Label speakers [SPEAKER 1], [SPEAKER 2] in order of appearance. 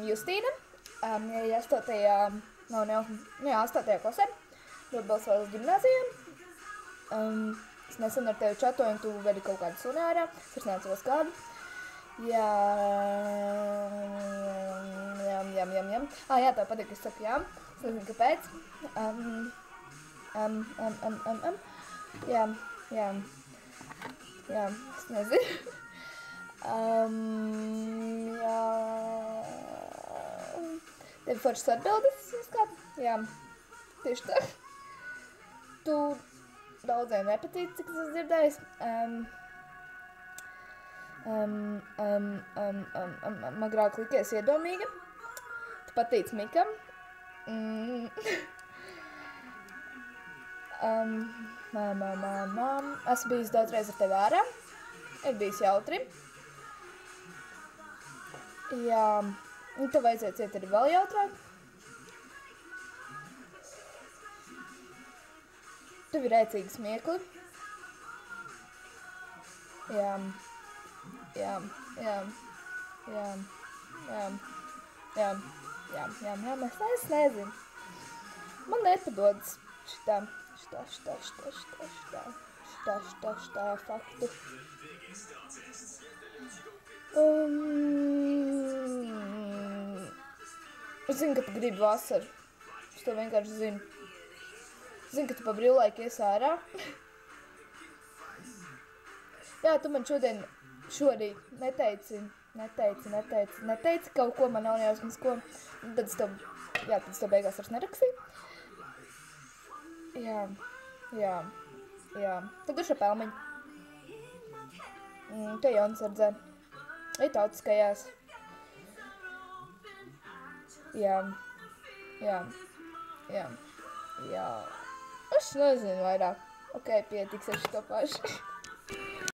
[SPEAKER 1] Justīna. Ja 8. nav nejausmas, jā, 8. klasē. Dobelsvaras ģimnāzijā. Es nesen ar tevi čatoju, un tu vedi kaut kādu suni ārā. Es neatceros kādu. Jā. Jā, tev patīk, es saku jā. Es nezinu, kāpēc. Jā, es nezinu. Jā. Tev foršas atbildes uz kādu? Jā, tieši tā. Tu daudziem nepatīk, cik es esmu dzirdējis. Agrāk likies iedomīga. Tu patīc Mikam. Esmu bijis daudzreiz ar tevi ārā. Ir bijis jautri. Jā, un tev aiziet iet arī vēl jautrāk. Tev ir ēcīgi smiekli. Jā, es nezinu. Man nepadodas šitā faktu. Es zinu, ka tu gribi vasaru. Es to vienkārši zinu. Zinu, ka tu pa brīvlaiku ies ārā. Jā, tu man šorīt neteici kaut ko, man nav nejausmas ko. Tad es tev beigās vairs nerakstīju. Jā. Tad duša pelmiņu. Te Jonsardzē. Ir tautiskajās. Jā. Es nezinu vairāk. Ok, pietiks ar šito pašu.